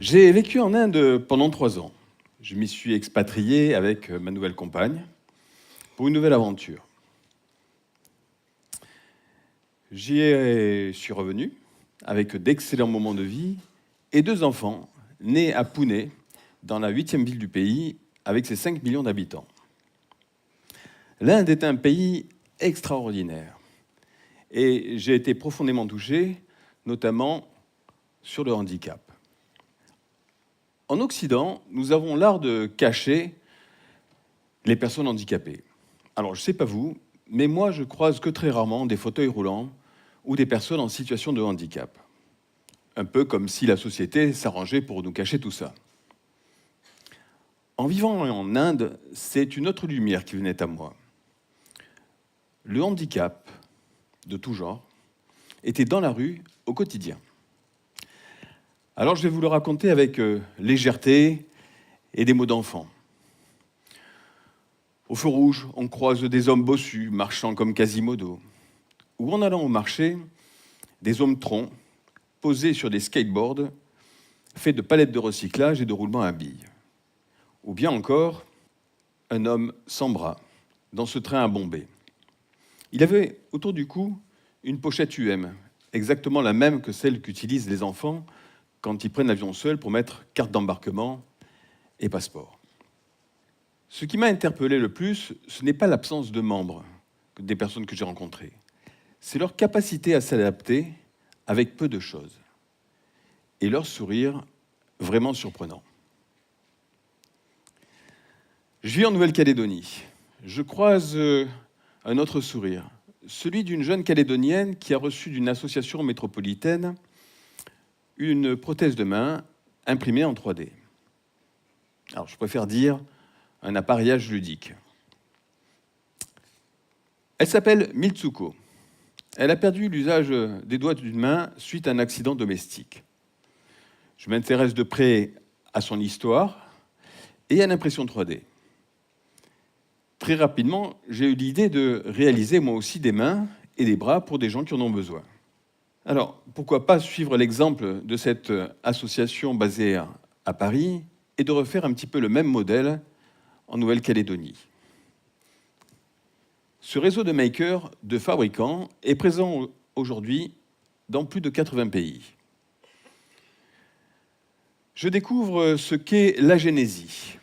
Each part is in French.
J'ai vécu en Inde pendant 3 ans. Je m'y suis expatrié avec ma nouvelle compagne pour une nouvelle aventure. J'y suis revenu avec d'excellents moments de vie et 2 enfants nés à Pune, dans la 8e ville du pays, avec ses 5 millions d'habitants. L'Inde est un pays extraordinaire et j'ai été profondément touché, notamment sur le handicap. En Occident, nous avons l'art de cacher les personnes handicapées. Alors, je ne sais pas vous, mais moi, je croise que très rarement des fauteuils roulants ou des personnes en situation de handicap. Un peu comme si la société s'arrangeait pour nous cacher tout ça. En vivant en Inde, c'est une autre lumière qui venait à moi. Le handicap, de tout genre, était dans la rue au quotidien. Alors, je vais vous le raconter avec légèreté et des mots d'enfant. Au feu rouge, on croise des hommes bossus, marchant comme Quasimodo. Ou en allant au marché, des hommes troncs, posés sur des skateboards, faits de palettes de recyclage et de roulements à billes. Ou bien encore, un homme sans bras, dans ce train à Bombay. Il avait autour du cou une pochette UM, exactement la même que celle qu'utilisent les enfants quand ils prennent l'avion seuls pour mettre carte d'embarquement et passeport. Ce qui m'a interpellé le plus, ce n'est pas l'absence de membres des personnes que j'ai rencontrées, c'est leur capacité à s'adapter avec peu de choses et leur sourire vraiment surprenant. Je vis en Nouvelle-Calédonie. Je croise un autre sourire, celui d'une jeune Calédonienne qui a reçu d'une association métropolitaine une prothèse de main imprimée en 3D. Alors, je préfère dire un appareillage ludique. Elle s'appelle Mitsuko. Elle a perdu l'usage des doigts d'une main suite à un accident domestique. Je m'intéresse de près à son histoire et à l'impression 3D. Très rapidement, j'ai eu l'idée de réaliser moi aussi des mains et des bras pour des gens qui en ont besoin. Alors, pourquoi pas suivre l'exemple de cette association basée à Paris et de refaire un petit peu le même modèle en Nouvelle-Calédonie. Ce réseau de makers, de fabricants, est présent aujourd'hui dans plus de 80 pays. Je découvre ce qu'est l'agénésie,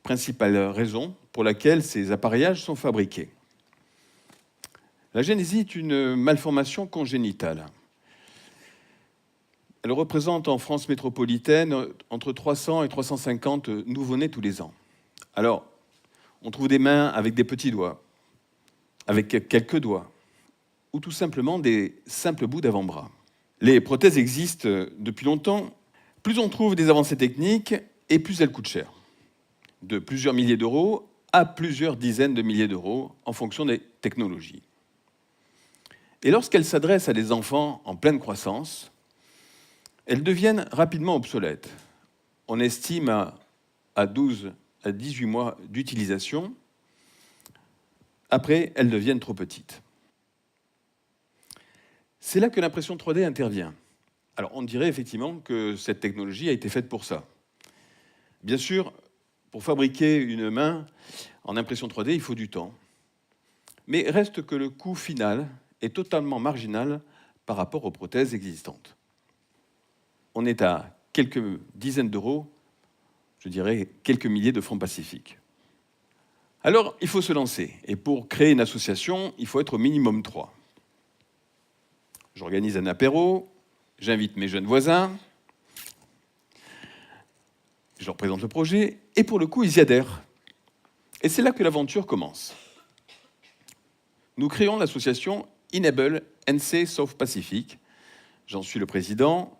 principale raison pour laquelle ces appareillages sont fabriqués. L'agénésie est une malformation congénitale. Elle représente en France métropolitaine entre 300 et 350 nouveau-nés tous les ans. Alors, on trouve des mains avec des petits doigts, avec quelques doigts, ou tout simplement des simples bouts d'avant-bras. Les prothèses existent depuis longtemps. Plus on trouve des avancées techniques, et plus elles coûtent cher. De plusieurs milliers d'euros à plusieurs dizaines de milliers d'euros en fonction des technologies. Et lorsqu'elles s'adressent à des enfants en pleine croissance, elles deviennent rapidement obsolètes. On estime à 12 à 18 mois d'utilisation. Après, elles deviennent trop petites. C'est là que l'impression 3D intervient. Alors, on dirait effectivement que cette technologie a été faite pour ça. Bien sûr, pour fabriquer une main en impression 3D, il faut du temps. Mais reste que le coût final est totalement marginal par rapport aux prothèses existantes. On est à quelques dizaines d'euros, je dirais quelques milliers de francs pacifiques. Alors, il faut se lancer. Et pour créer une association, il faut être au minimum 3. J'organise un apéro, j'invite mes jeunes voisins, je leur présente le projet, et pour le coup, ils y adhèrent. Et c'est là que l'aventure commence. Nous créons l'association Enable NC South Pacific. J'en suis le président,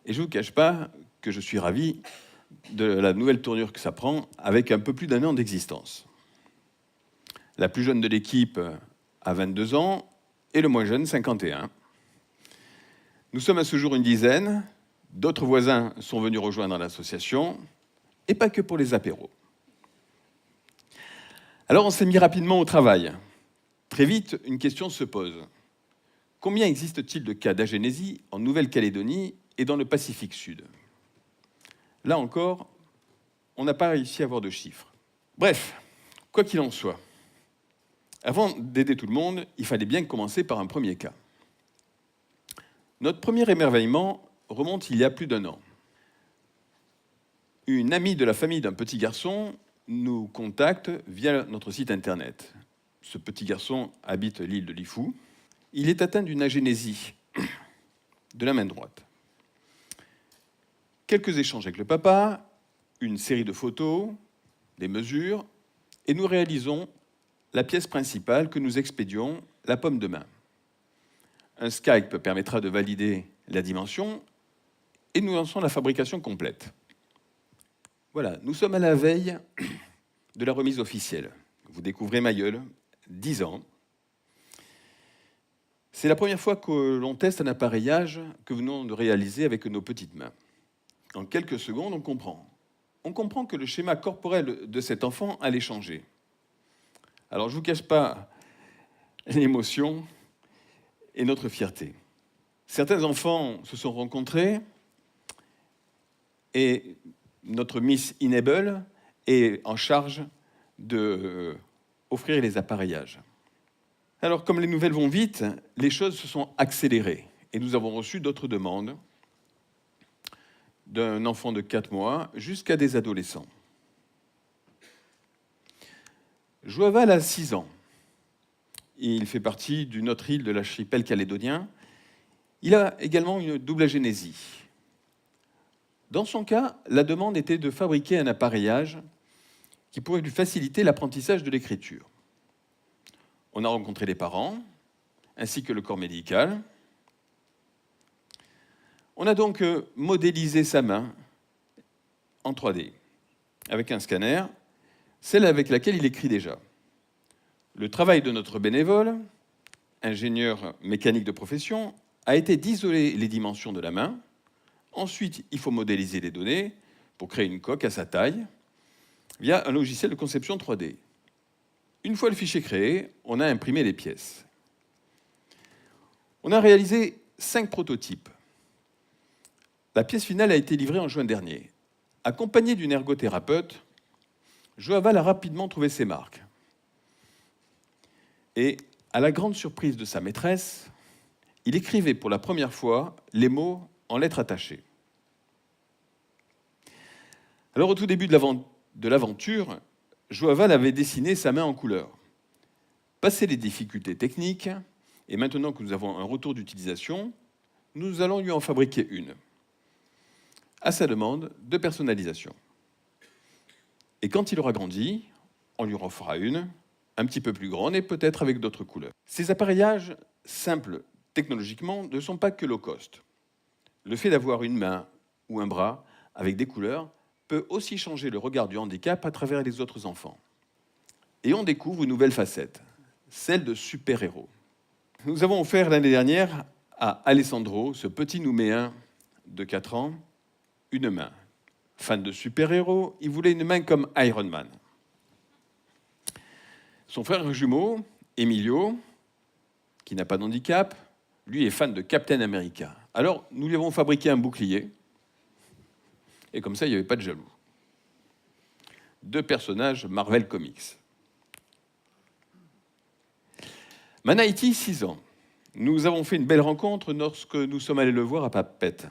et je ne vous cache pas que je suis ravi de la nouvelle tournure que ça prend, avec un peu plus d'un an d'existence. La plus jeune de l'équipe a 22 ans, et le moins jeune, 51. Nous sommes à ce jour une dizaine, d'autres voisins sont venus rejoindre l'association, et pas que pour les apéros. Alors on s'est mis rapidement au travail. Très vite, une question se pose. Combien existe-t-il de cas d'agénésie en Nouvelle-Calédonie et dans le Pacifique Sud? Là encore, on n'a pas réussi à avoir de chiffres. Bref, quoi qu'il en soit, avant d'aider tout le monde, il fallait bien commencer par un premier cas. Notre premier émerveillement remonte il y a plus d'1 an. Une amie de la famille d'un petit garçon nous contacte via notre site internet. Ce petit garçon habite l'île de Lifou. Il est atteint d'une agénésie de la main droite. Quelques échanges avec le papa, une série de photos, des mesures, et nous réalisons la pièce principale que nous expédions, la pomme de main. Un Skype permettra de valider la dimension et nous lançons la fabrication complète. Voilà, nous sommes à la veille de la remise officielle. Vous découvrez Mayol, 10 ans. C'est la première fois que l'on teste un appareillage que nous venons de réaliser avec nos petites mains. En quelques secondes, on comprend. On comprend que le schéma corporel de cet enfant allait changer. Alors, je ne vous cache pas l'émotion et notre fierté. Certains enfants se sont rencontrés et notre Miss Enable est en charge d'offrir les appareillages. Alors, comme les nouvelles vont vite, les choses se sont accélérées et nous avons reçu d'autres demandes d'un enfant de 4 mois jusqu'à des adolescents. Joaval a 6 ans. Il fait partie d'une autre île de l'archipel calédonien. Il a également une double agénésie. Dans son cas, la demande était de fabriquer un appareillage qui pourrait lui faciliter l'apprentissage de l'écriture. On a rencontré les parents, ainsi que le corps médical. On a donc modélisé sa main en 3D, avec un scanner, celle avec laquelle il écrit déjà. Le travail de notre bénévole, ingénieur mécanique de profession, a été d'isoler les dimensions de la main. Ensuite, il faut modéliser les données pour créer une coque à sa taille via un logiciel de conception 3D. Une fois le fichier créé, on a imprimé les pièces. On a réalisé 5 prototypes. La pièce finale a été livrée en juin dernier. Accompagné d'une ergothérapeute, Joaval a rapidement trouvé ses marques. Et, à la grande surprise de sa maîtresse, il écrivait pour la première fois les mots en lettres attachées. Alors, au tout début de l'aventure, Joaval avait dessiné sa main en couleur. Passé les difficultés techniques, et maintenant que nous avons un retour d'utilisation, nous allons lui en fabriquer une, à sa demande, de personnalisation. Et quand il aura grandi, on lui en fera une, un petit peu plus grande et peut-être avec d'autres couleurs. Ces appareillages, simples technologiquement, ne sont pas que low cost. Le fait d'avoir une main ou un bras avec des couleurs peut aussi changer le regard du handicap à travers les autres enfants. Et on découvre une nouvelle facette, celle de super-héros. Nous avons offert l'année dernière à Alessandro, ce petit Nouméen de 4 ans, une main. Fan de super-héros, il voulait une main comme Iron Man. Son frère jumeau, Emilio, qui n'a pas de handicap, lui est fan de Captain America. Alors, nous lui avons fabriqué un bouclier, et comme ça, il n'y avait pas de jaloux. 2 personnages Marvel Comics. Manaïti, 6 ans. Nous avons fait une belle rencontre lorsque nous sommes allés le voir à Papeete.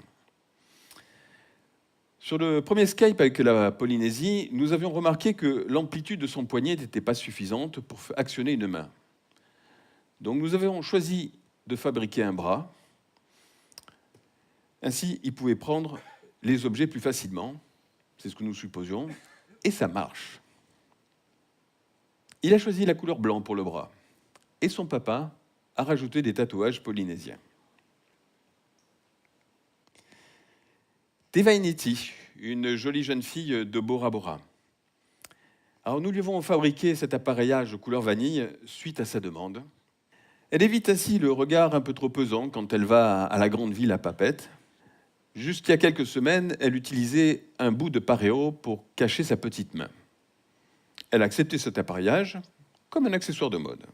Sur le premier Skype avec la Polynésie, nous avions remarqué que l'amplitude de son poignet n'était pas suffisante pour actionner une main. Donc nous avons choisi de fabriquer un bras. Ainsi, il pouvait prendre les objets plus facilement. C'est ce que nous supposions. Et ça marche. Il a choisi la couleur blanc pour le bras. Et son papa a rajouté des tatouages polynésiens. Tevainiti, une jolie jeune fille de Bora Bora. Alors nous lui avons fabriqué cet appareillage couleur vanille suite à sa demande. Elle évite ainsi le regard un peu trop pesant quand elle va à la grande ville à Papeete. Jusqu'il y a quelques semaines, elle utilisait un bout de paréo pour cacher sa petite main. Elle a accepté cet appareillage comme un accessoire de mode.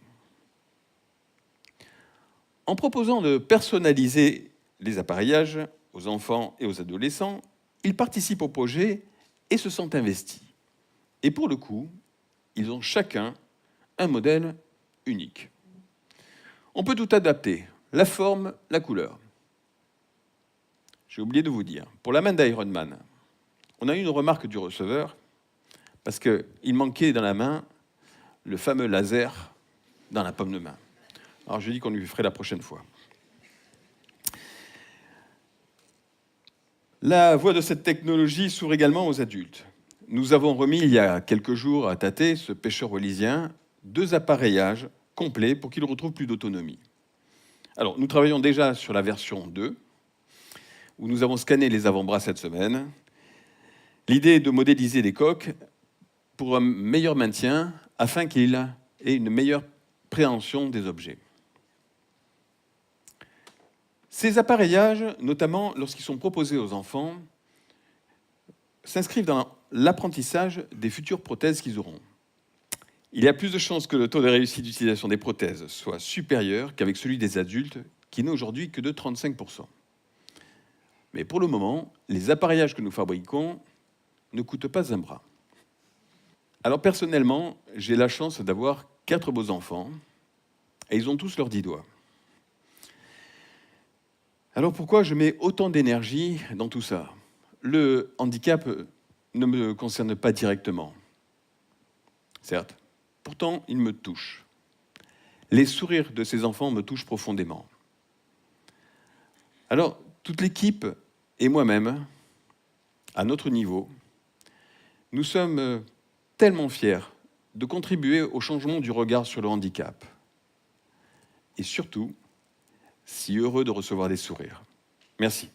En proposant de personnaliser les appareillages aux enfants et aux adolescents, ils participent au projet et se sentent investis. Et pour le coup, ils ont chacun un modèle unique. On peut tout adapter, la forme, la couleur. J'ai oublié de vous dire, pour la main d'Iron Man, on a eu une remarque du receveur, parce qu'il manquait dans la main le fameux laser dans la paume de main. Alors je dis qu'on lui ferait la prochaine fois. La voie de cette technologie s'ouvre également aux adultes. Nous avons remis il y a quelques jours à Tate, ce pêcheur wallisien, 2 appareillages complets pour qu'il retrouve plus d'autonomie. Alors, nous travaillons déjà sur la version 2, où nous avons scanné les avant-bras cette semaine. L'idée est de modéliser les coques pour un meilleur maintien, afin qu'il ait une meilleure préhension des objets. Ces appareillages, notamment lorsqu'ils sont proposés aux enfants, s'inscrivent dans l'apprentissage des futures prothèses qu'ils auront. Il y a plus de chances que le taux de réussite d'utilisation des prothèses soit supérieur qu'avec celui des adultes, qui n'est aujourd'hui que de 35%. Mais pour le moment, les appareillages que nous fabriquons ne coûtent pas un bras. Alors personnellement, j'ai la chance d'avoir 4 beaux enfants, et ils ont tous leurs 10 doigts. Alors pourquoi je mets autant d'énergie dans tout ça? Le handicap ne me concerne pas directement. Certes, pourtant il me touche. Les sourires de ces enfants me touchent profondément. Alors, toute l'équipe et moi-même, à notre niveau, nous sommes tellement fiers de contribuer au changement du regard sur le handicap. Et surtout, si heureux de recevoir des sourires. Merci.